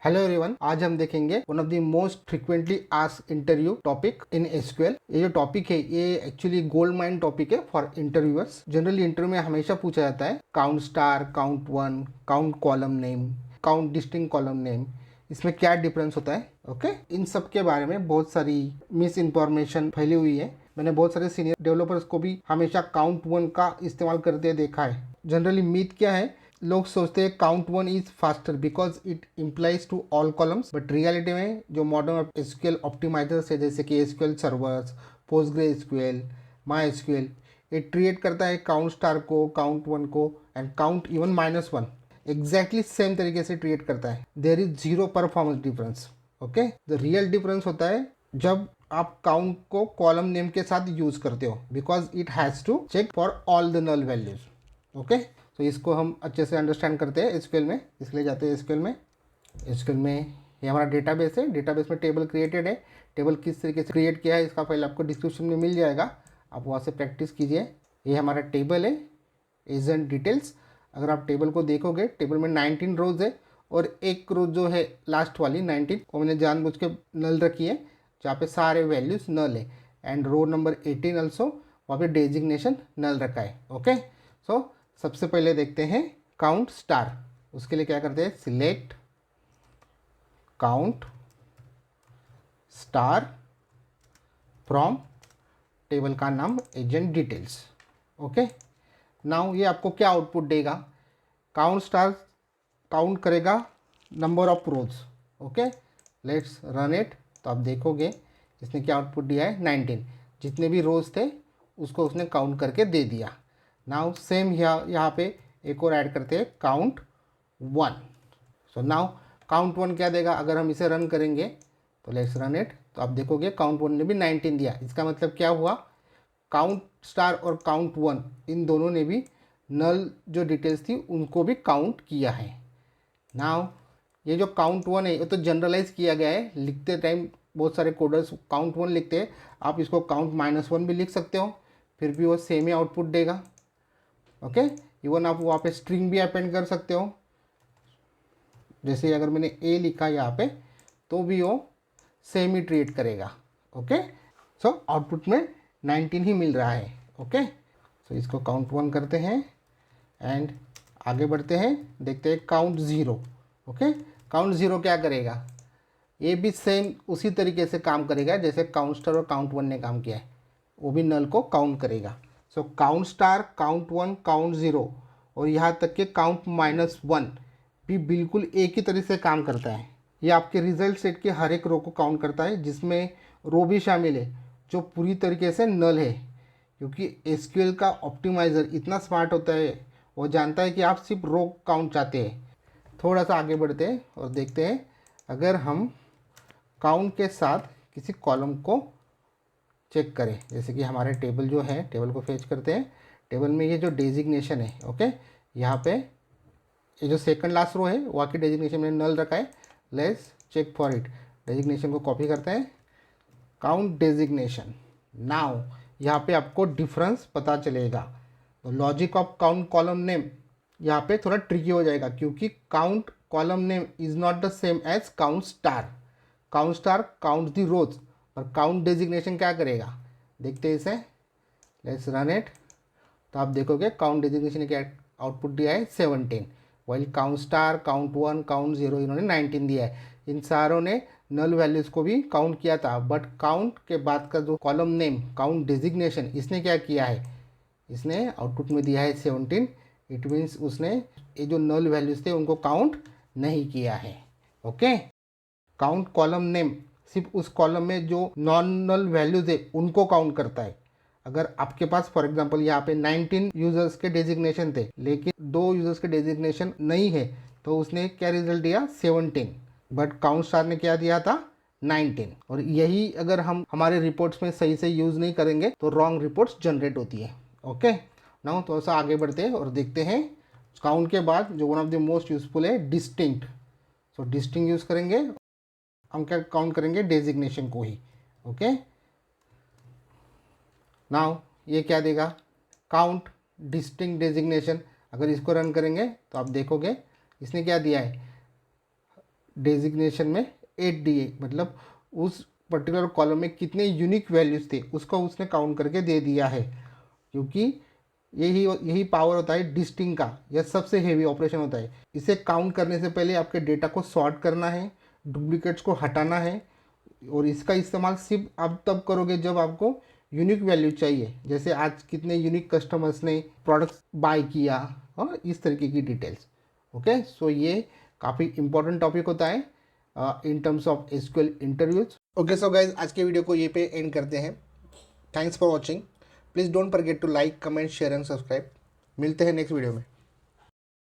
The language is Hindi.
हेलो एवरीवन, आज हम देखेंगे one of the most frequently asked interview topic in SQL. ये जो टॉपिक है ये एक्चुअली गोल्ड माइन टॉपिक है फॉर इंटरव्यूअर्स। जनरली इंटरव्यू में हमेशा पूछा जाता है count star, count one, count column name, count distinct column name, इसमें क्या डिफरेंस होता है। ओके, इन सब के बारे में बहुत सारी मिस इन्फॉर्मेशन फैली हुई है। मैंने बहुत सारे सीनियर डेवलपर्स को भी हमेशा काउंट वन का इस्तेमाल करते देखा है। जनरली मीथ क्या है, लोग सोचते हैं count one is faster because it implies to all columns, but reality में जो मॉडर्न एसक्यूएल ऑप्टिमाइजर्स है जैसे कि SQL servers, Postgre SQL, my SQL, ये ट्रीट करता है काउंट स्टार को, काउंट वन को and count even -1 exactly same तरीके से ट्रीट करता है। There is zero performance difference. Okay, the real difference होता है जब आप काउंट को कॉलम नेम के साथ यूज करते हो, because it has to check for all the null values. Okay, तो इसको हम अच्छे से अंडरस्टैंड करते हैं एसक्यूएल में, इसलिए जाते हैं एसक्यूएल में। एसक्यूएल में ये हमारा डेटाबेस है, डेटाबेस में टेबल क्रिएटेड है। टेबल किस तरीके से क्रिएट किया है इसका फाइल आपको डिस्क्रिप्शन में मिल जाएगा, आप वहाँ से प्रैक्टिस कीजिए। ये हमारा टेबल है, एजेंट डिटेल्स। अगर आप टेबल को देखोगे, टेबल में 19 रोज है और एक रोज जो है लास्ट वाली 19 वो मैंने जानबूझ के नल रखी है, जहाँ पे सारे वैल्यूज नल है। एंड रो नंबर 18 ऑल्सो, वहाँ पे डेजिग्नेशन नल रखा है। ओके, सो सबसे पहले देखते हैं काउंट स्टार। उसके लिए क्या करते हैं, select count star from table का नाम एजेंट डिटेल्स। ओके, नाउ ये आपको क्या आउटपुट देगा, काउंट स्टार काउंट करेगा number of rose. Okay, let's run it. तो आप देखोगे इसने क्या आउटपुट दिया है, 19। जितने भी रोज थे उसको उसने काउंट करके दे दिया। नाउ सेम यहाँ पे एक और ऐड करते हैं count one. So now count one क्या देगा, अगर हम इसे रन करेंगे तो लेट्स रन इट, तो आप देखोगे काउंट वन ने भी 19 दिया। इसका मतलब क्या हुआ, काउंट स्टार और काउंट वन इन दोनों ने भी नल जो डिटेल्स थी उनको भी काउंट किया है। नाउ ये जो काउंट वन है ये तो जनरलाइज किया गया है, लिखते टाइम बहुत सारे कोडर्स काउंट वन लिखते हैं, आप इसको काउंट -1 भी लिख सकते हो, फिर भी वो सेम ही आउटपुट देगा। ओके, इवन आप वहाँ पे स्ट्रिंग भी अपेंड कर सकते हो, जैसे अगर मैंने ए लिखा यहाँ पे तो भी वो सेम ही ट्रीट करेगा। ओके, सो आउटपुट में 19 ही मिल रहा है। ओके, सो इसको काउंट वन करते हैं एंड आगे बढ़ते हैं, देखते हैं count zero. Okay, count zero क्या करेगा, ये भी सेम उसी तरीके से काम करेगा जैसे काउंट स्टार और काउंट वन ने काम किया है, वो भी नल को काउंट करेगा। So count star, count one, count zero और यहाँ तक के काउंट -1 भी बिल्कुल एक ही तरह से काम करता है। ये आपके रिजल्ट सेट के हर एक रो को काउंट करता है, जिसमें रो भी शामिल है जो पूरी तरीके से नल है, क्योंकि एसक्यूएल का ऑप्टिमाइज़र इतना स्मार्ट होता है, वो जानता है कि आप सिर्फ रो काउंट चाहते हैं। थोड़ा सा आगे बढ़ते हैं और देखते हैं अगर हम काउंट के साथ किसी कॉलम को चेक करें, जैसे कि हमारे टेबल जो है, टेबल को फेच करते हैं। टेबल में ये जो डेजिग्नेशन है, ओके, यहाँ पे ये जो सेकंड लास्ट रो है वहाँ की डेजिग्नेशन में नल रखा है। Let's check for it, designation को कॉपी करते हैं, काउंट डेजिग्नेशन। नाउ यहाँ पे आपको डिफरेंस पता चलेगा। तो logic of count column name यहाँ पे थोड़ा ट्रिकी हो जाएगा, क्योंकि count column name is not the same as count star. Count star count the rows और काउंट डेजिग्नेशन क्या करेगा, देखते हैं इसे, लेट्स रन इट। तो आप देखोगे काउंट डेजिग्नेशन ने क्या आउटपुट दिया है, 17, while count star, count one, count zero इन्होंने 19 दिया है। इन सारों ने नल वैल्यूज़ को भी काउंट किया था, बट काउंट के बाद का जो कॉलम नेम काउंट डेजिग्नेशन इसने क्या किया है, इसने आउटपुट में दिया है 17। इट मीन्स उसने ये जो नल वैल्यूज़ थे उनको काउंट नहीं किया है। ओके, काउंट कॉलम नेम सिर्फ उस कॉलम में जो नॉन नल वैल्यूज़ है उनको काउंट करता है। अगर आपके पास फॉर एग्जांपल यहाँ पे 19 यूजर्स के डेजिग्नेशन थे लेकिन 2 यूजर्स के डेजिग्नेशन नहीं है, तो उसने क्या रिजल्ट दिया, 17, बट काउंट स्टार ने क्या दिया था, 19। और यही अगर हम हमारे रिपोर्ट्स में सही से यूज़ नहीं करेंगे तो रॉन्ग रिपोर्ट्स जनरेट होती है। ओके, नाउ थोड़ा सा आगे बढ़ते हैं और देखते हैं काउंट के बाद जो one of the most useful है, डिस्टिंक्ट। सो डिस्टिंक्ट यूज़ करेंगे, हम क्या काउंट करेंगे, डेजिग्नेशन को ही। ओके, नाउ ये क्या देगा, काउंट डिस्टिंक्ट डेजिग्नेशन। अगर इसको रन करेंगे तो आप देखोगे इसने क्या दिया है, डेजिग्नेशन में 8 दिए, मतलब उस पर्टिकुलर कॉलम में कितने यूनिक वैल्यूज़ थे उसको उसने काउंट करके दे दिया है, क्योंकि यही पावर होता है डिस्टिंग का, यह सबसे हेवी ऑपरेशन होता है। इसे काउंट करने से पहले आपके डेटा को सॉर्ट करना है, डुप्लीकेट्स को हटाना है, और इसका इस्तेमाल सिर्फ आप तब करोगे जब आपको यूनिक वैल्यू चाहिए, जैसे आज कितने यूनिक कस्टमर्स ने प्रोडक्ट बाय किया और इस तरीके की डिटेल्स। ओके, सो ये काफ़ी इंपॉर्टेंट टॉपिक होता है in terms of SQL interviews. Okay, so guys आज के वीडियो को ये पे एंड करते हैं। Thanks for watching. Please don't forget to like, comment, share and subscribe. मिलते हैं नेक्स्ट वीडियो में।